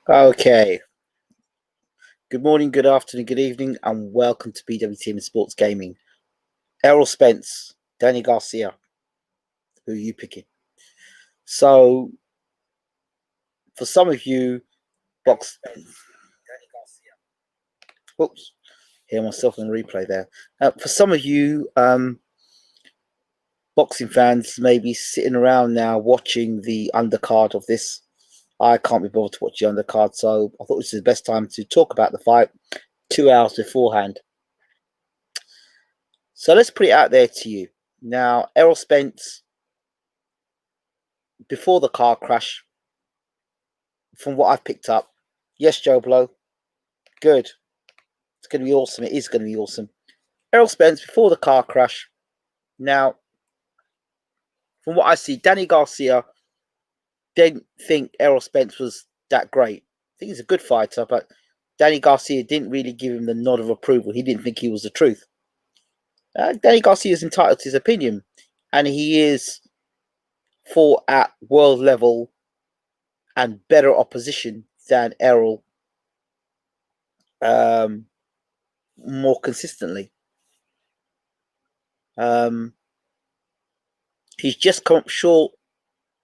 Okay. Good morning, good afternoon, good evening, and welcome to BWTM Sports Gaming. Errol Spence, Danny Garcia, who are you picking? So, for some of you, box. Oops, hear myself on replay there. For some of you, boxing fans may be sitting around now watching the undercard of this. I can't be bothered to watch the undercard, so I thought this is the best time to talk about the fight 2 hours beforehand. So let's put it out there to you. Now, Errol Spence, before the car crash, from what I've picked up, yes, Joe Blow, good. It's going to be awesome. It is going to be awesome. Errol Spence, before the car crash. Now, from what I see, Danny Garcia didn't think Errol Spence was that great. I think he's a good fighter, but Danny Garcia didn't really give him the nod of approval. He didn't think he was the truth. Danny Garcia is entitled to his opinion, and he is fought at world level and better opposition than Errol more consistently. He's just come up short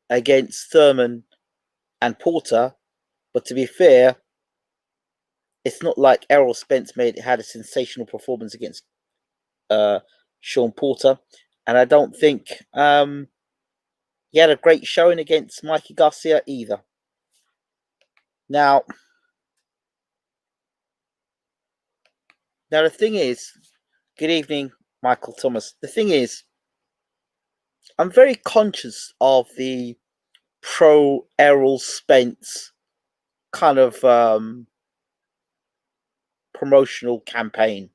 against Thurman and Porter, but to be fair, it's not like Errol Spence had a sensational performance against Sean Porter, and I don't think he had a great showing against Mikey Garcia either. Now the thing is, good evening, Michael Thomas. The thing is, I'm very conscious of the pro Errol Spence kind of promotional campaign.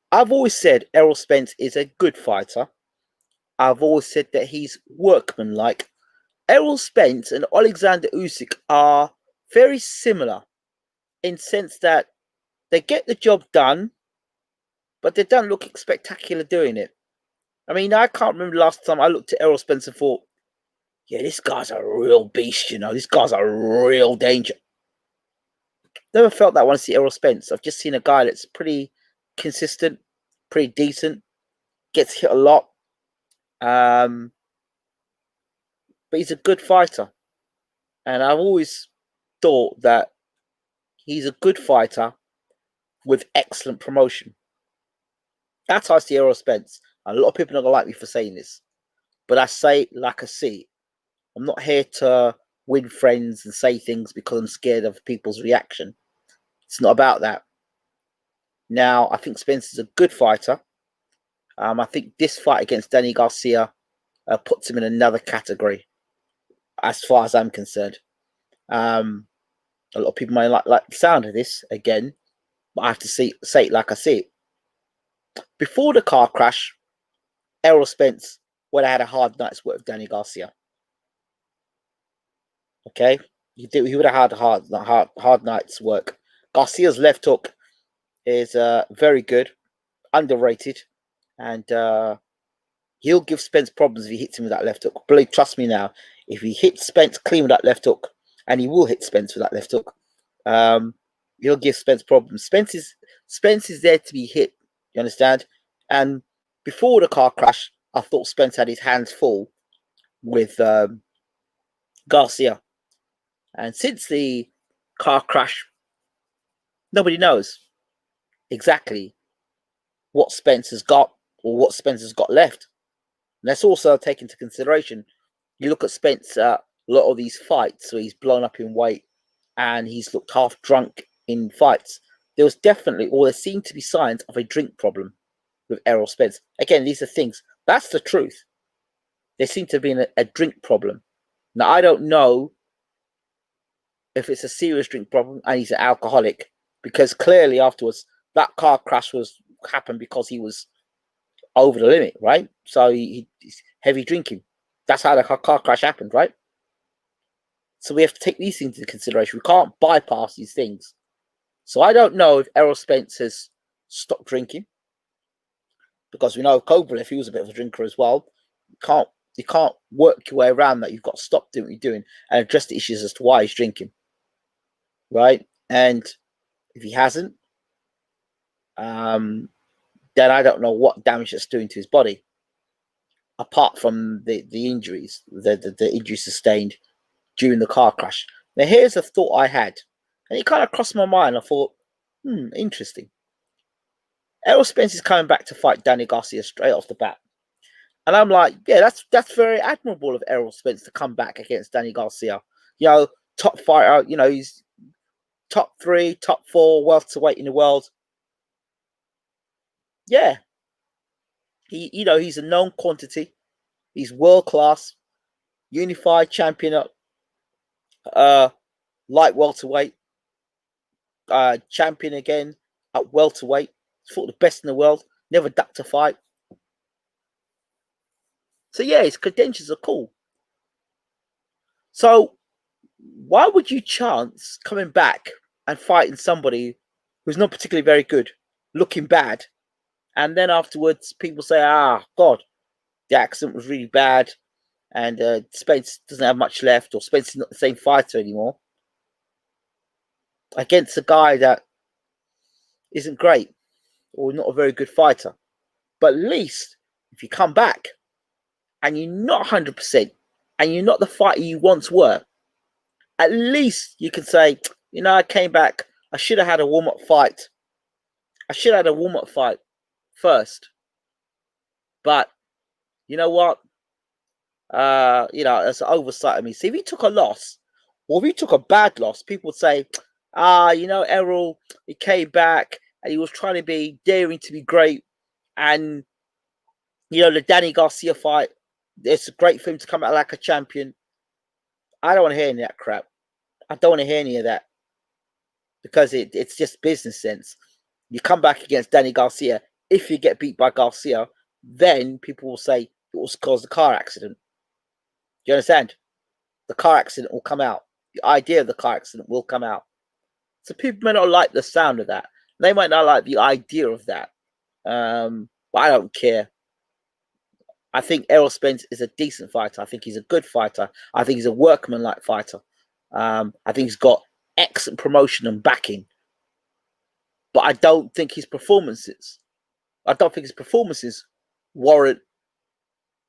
I've always said Errol Spence is a good fighter. I've always said that he's workmanlike. Errol Spence and Alexander Usyk are very similar in sense that they get the job done, but they don't look spectacular doing it. I mean, I can't remember the last time I looked at Errol Spence and thought, yeah, this guy's a real beast, you know. This guy's a real danger. Never felt that when I see Errol Spence. I've just seen a guy that's pretty consistent, pretty decent, gets hit a lot. But he's a good fighter. And I've always thought that he's a good fighter with excellent promotion. That's how I see Errol Spence. And a lot of people are not going to like me for saying this. But I say it like I see it. I'm not here to win friends and say things because I'm scared of people's reaction. It's not about that. Now, I think Spence is a good fighter. I think this fight against Danny Garcia puts him in another category, as far as I'm concerned. A lot of people might like the sound of this again, but I have to say it like I see it. Before the car crash, Errol Spence would have had a hard night's work with Danny Garcia. Okay, he would have had a hard night's work. Garcia's left hook is very good, underrated, and he'll give Spence problems if he hits him with that left hook. Believe, trust me now, if he hits Spence clean with that left hook, and he will hit Spence with that left hook, he'll give Spence problems. Spence is there to be hit, you understand? And before the car crash, I thought Spence had his hands full with Garcia. And since the car crash, nobody knows exactly what Spence has got or what Spence has got left. And let's also take into consideration, you look at Spence, a lot of these fights where he's blown up in weight and he's looked half drunk in fights. There seemed to be signs of a drink problem with Errol Spence. Again, these are things, that's the truth. There seemed to be a drink problem. Now, I don't know if it's a serious drink problem and he's an alcoholic, because clearly afterwards, that car crash happened because he was over the limit, right? So he's heavy drinking. That's how the car crash happened, right? So we have to take these things into consideration. We can't bypass these things. So I don't know if Errol Spence has stopped drinking, because we know Kovalev, he was a bit of a drinker as well. You can't work your way around that. You've got to stop doing what you're doing and address the issues as to why he's drinking. right? And if he hasn't, then I don't know what damage it's doing to his body, apart from the injuries, the injuries sustained during the car crash. Now, here's a thought I had, and it kind of crossed my mind. I thought, interesting. Errol Spence is coming back to fight Danny Garcia straight off the bat. And I'm like, yeah, that's very admirable of Errol Spence to come back against Danny Garcia. You know, top fighter, he's top 3, top 4 welterweight in the world. Yeah. He's a known quantity. He's world class, unified champion at light welterweight, champion again at welterweight. He's fought the best in the world, never ducked a fight. So yeah, his credentials are cool. So why would you chance coming back and fighting somebody who's not particularly very good, looking bad, and then afterwards people say, God, the accident was really bad, and Spence doesn't have much left, or Spence is not the same fighter anymore, against a guy that isn't great or not a very good fighter. But at least if you come back and you're not 100% and you're not the fighter you once were, at least you can say, I came back. I should have had a warm-up fight. I should have had a warm-up fight first. But you know what? It's an oversight of me. See, if he took a loss, or if he took a bad loss, people would say, Errol, he came back and he was trying to be daring to be great. And, the Danny Garcia fight, it's great for him to come out like a champion. I don't want to hear any of that crap. I don't want to hear any of that. Because it's just business sense. You come back against Danny Garcia. If you get beat by Garcia, then people will say it was caused a car accident. Do you understand? The car accident will come out. The idea of the car accident will come out. So people may not like the sound of that. They might not like the idea of that. But I don't care. I think Errol Spence is a decent fighter. I think he's a good fighter. I think he's a workman-like fighter. I think he's got excellent promotion and backing. But I don't think his performances warrant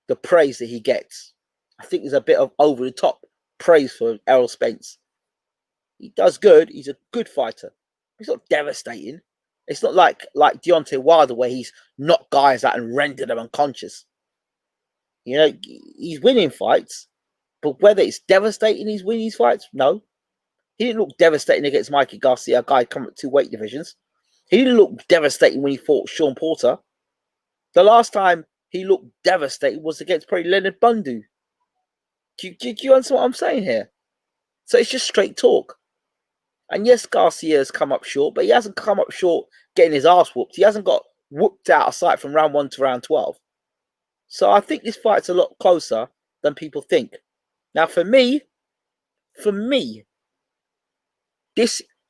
the praise that he gets. I think there's a bit of over-the-top praise for Errol Spence. He does good. He's a good fighter. He's not devastating. It's not like Deontay Wilder where he's knocked guys out and rendered them unconscious. He's winning fights, but whether it's devastating he's winning these fights, no. He didn't look devastating against Mikey Garcia, a guy coming up 2 weight divisions. He didn't look devastating when he fought Sean Porter. The last time he looked devastated was against probably Leonard Bundu. Do you understand what I'm saying here? So it's just straight talk. And yes, Garcia's come up short, but he hasn't come up short getting his ass whooped. He hasn't got whooped out of sight from round 1 to round 12. So I think this fight's a lot closer than people think. Now, for me,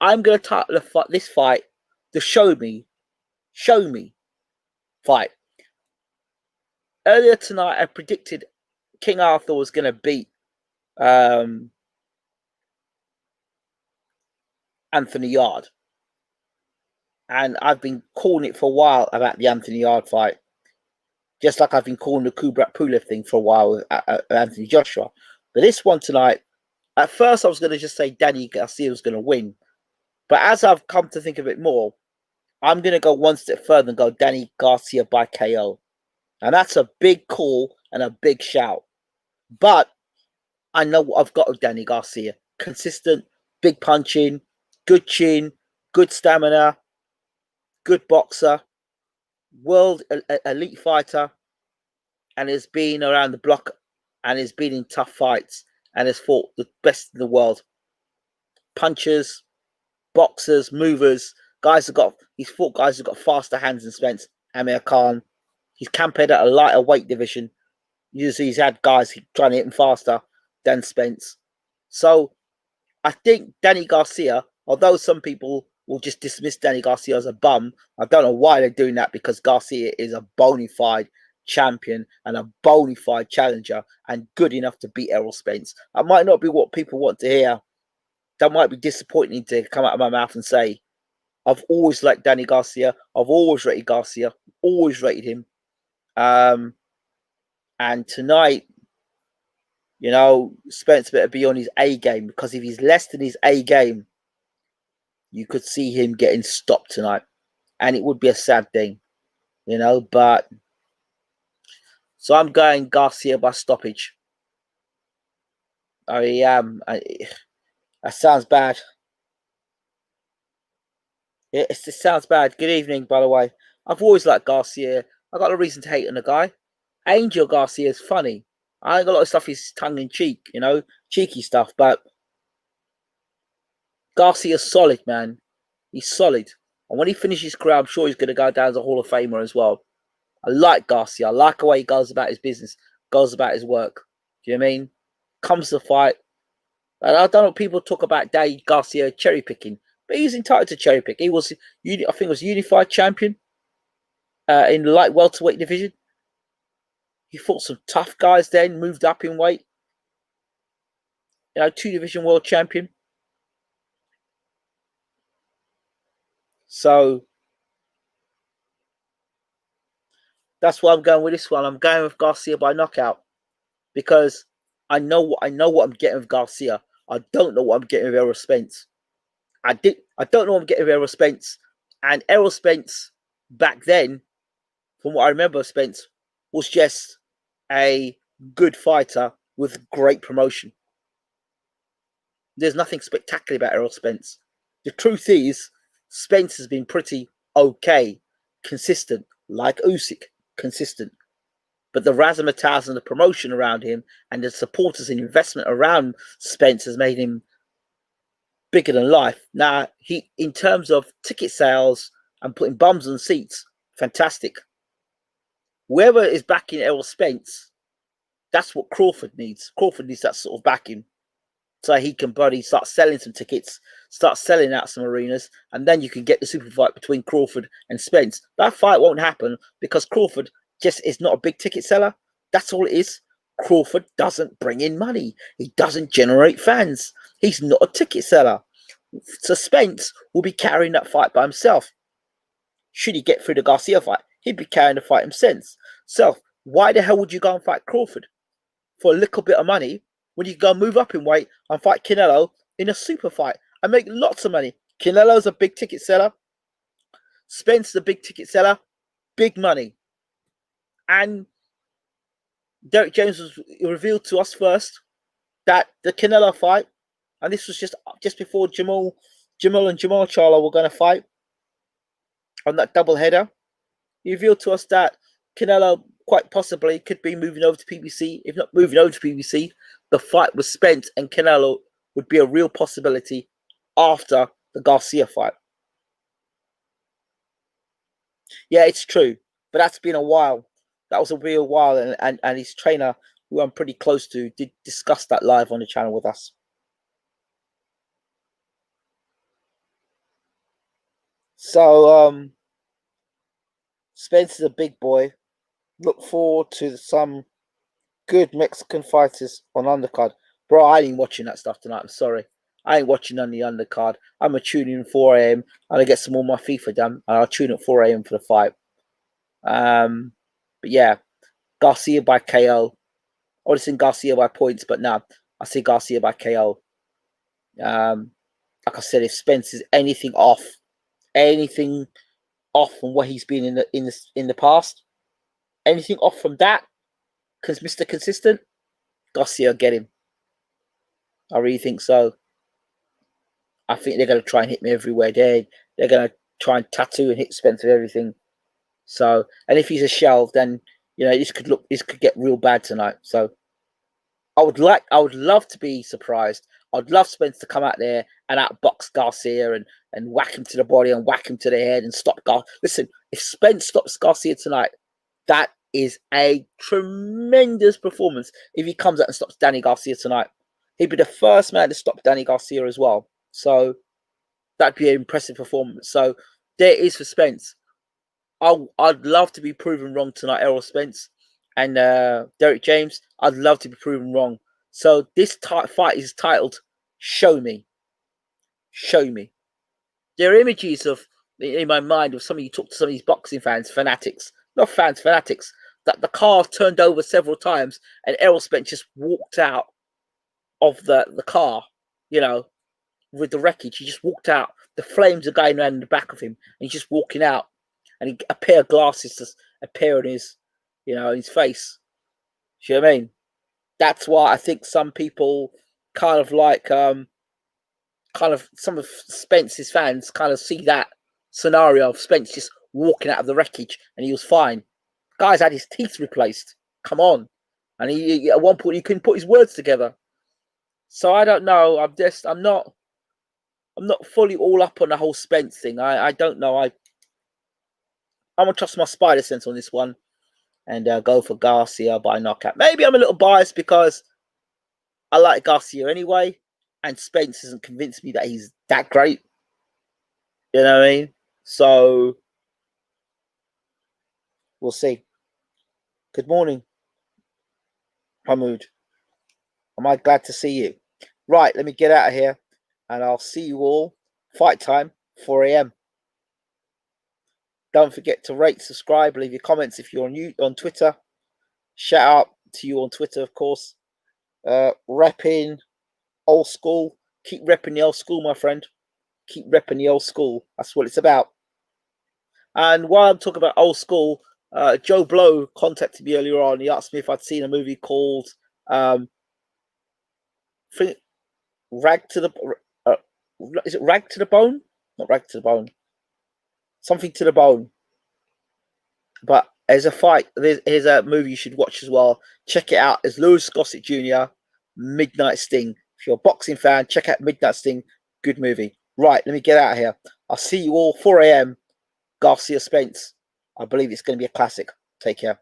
I'm going to title this fight the Show Me fight. Earlier tonight, I predicted King Arthur was going to beat Anthony Yarde. And I've been calling it for a while about the Anthony Yarde fight. Just like I've been calling the Kubrat Pulev thing for a while with Anthony Joshua. But this one tonight, at first I was going to just say Danny Garcia was going to win. But as I've come to think of it more, I'm going to go one step further and go Danny Garcia by KO. And that's a big call and a big shout. But I know what I've got with Danny Garcia. Consistent, big punching, good chin, good stamina, good boxer, world elite fighter, and has been around the block and has been in tough fights and has fought the best in the world. Punchers, boxers, movers, he's fought guys who've got faster hands than Spence. Amir Khan. He's campaigned at a lighter weight division. Usually he's had guys trying to hit him faster than Spence. So I think Danny Garcia, although some people will just dismiss Danny Garcia as a bum, I don't know why they're doing that, because Garcia is a bona fide champion and a bona fide challenger and good enough to beat Errol Spence. That might not be what people want to hear, That might be disappointing to come out of my mouth and say. I've always liked Danny Garcia. I've always rated Garcia. Always rated him. And tonight, Spence better be on his A game, because if he's less than his A game, you could see him getting stopped tonight, and it would be a sad thing, But so I'm going Garcia by stoppage. I am. That sounds bad. It sounds bad. Good evening, by the way. I've always liked Garcia. I got no reason to hate on the guy. Angel Garcia is funny. I think a lot of stuff is tongue in cheek, cheeky stuff. But Garcia's solid, man. He's solid. And when he finishes his career, I'm sure he's going to go down as a Hall of Famer as well. I like Garcia. I like the way he goes about his business, goes about his work. Do you know what I mean? Comes to fight. And I don't know, people talk about Danny Garcia cherry picking, but he's entitled to cherry pick. He was, I think, it was unified champion in the light welterweight division. He fought some tough guys then, moved up in weight. 2-division world champion. So that's why I'm going with this one. I'm going with Garcia by knockout, because I know what I'm getting with Garcia. I don't know what I'm getting with Errol Spence. I don't know what I'm getting with Errol Spence. And Errol Spence back then, from what I remember, Spence was just a good fighter with great promotion. There's nothing spectacular about Errol Spence. The truth is, Spence has been pretty okay, consistent, like Usyk, consistent. But the razzmatazz and the promotion around him and the supporters and investment around Spence has made him bigger than life. Now, in terms of ticket sales and putting bums on seats, fantastic. Whoever is backing Errol Spence, that's what Crawford needs. Crawford needs that sort of backing, so he can start selling some tickets, start selling out some arenas, and then you can get the super fight between Crawford and Spence. That fight won't happen because Crawford just is not a big ticket seller. That's all it is. Crawford doesn't bring in money. He doesn't generate fans. He's not a ticket seller. So Spence will be carrying that fight by himself. Should he get through the Garcia fight, he'd be carrying the fight himself. So why the hell would you go and fight Crawford for a little bit of money when you go move up in weight and fight Canelo in a super fight and make lots of money? Canelo's a big ticket seller. Spence is a big ticket seller. Big money. And Derek James was revealed to us first that the Canelo fight, and this was just before Jamal and Jamal Charlo were going to fight on that double header. He revealed to us that Canelo quite possibly could be moving over to PBC. If not moving over to PBC, the fight with Spence and Canelo would be a real possibility after the Garcia fight. Yeah, it's true, but that's been a while. That was a real while, and his trainer, who I'm pretty close to, did discuss that live on the channel with us. So, Spence is a big boy. Look forward to some good Mexican fighters on undercard. Bro, I ain't watching that stuff tonight. I'm sorry. I ain't watching on the undercard. I'm going to tune in 4 a.m. and I get some more of my FIFA done, and I'll tune at 4 a.m. for the fight. But yeah, Garcia by KO. I would have seen Garcia by points, but no, I see Garcia by KO. Like I said, if Spence is anything off from what he's been in the past, anything off from that, because Mr. Consistent, Garcia get him. I really think so. I think they're going to try and hit me everywhere. They're going to try and tattoo and hit Spence with everything. So, and if he's a shell, then this could get real bad tonight. So, I would love to be surprised. I'd love Spence to come out there and outbox Garcia and whack him to the body and whack him to the head and stop Garcia. Listen, if Spence stops Garcia tonight, that is a tremendous performance. If he comes out and stops Danny Garcia tonight, he'd be the first man to stop Danny Garcia as well. So that'd be an impressive performance. So there it is for Spence. I'd love to be proven wrong tonight, Errol Spence and Derek James. I'd love to be proven wrong. So this fight is titled "Show Me." Show me. There are images of in my mind of some of you talk to some of these boxing fans, fanatics, not fans, fanatics, that the car turned over several times and Errol Spence just walked out of the car, you know, with the wreckage. He just walked out. The flames are going around in the back of him, and he's just walking out. And a pair of glasses just appear on his, his face. Do you know what I mean? That's why I think some people kind of like, kind of some of Spence's fans kind of see that scenario of Spence just walking out of the wreckage and he was fine. The guy's had his teeth replaced. Come on. And he at one point he couldn't put his words together. So I don't know. I'm not fully all up on the whole Spence thing. I don't know. I'm gonna trust my spider sense on this one and go for Garcia by knockout. Maybe I'm a little biased because I like Garcia anyway, and Spence hasn't convinced me that he's that great. You know what I mean? So we'll see. Good morning, Hamoud. Am I glad to see you? Right, let me get out of here, and I'll see you all. Fight time, 4 a.m. Don't forget to rate, subscribe, leave your comments if you're on Twitter. Shout out to you on Twitter, of course. Repping old school. Keep repping the old school, my friend. Keep repping the old school. That's what it's about. And while I'm talking about old school, Joe Blow contacted me earlier on. He asked me if I'd seen a movie called Rag to the is it Rag to the Bone? Not Rag to the Bone. Something to the Bone. But there's here's a movie you should watch as well. Check it out. It's Louis Gossett Jr. Midnight Sting. If you're a boxing fan, check out Midnight Sting. Good movie. Right, let me get out of here. I'll see you all 4 a.m. Garcia Spence. I believe it's going to be a classic. Take care.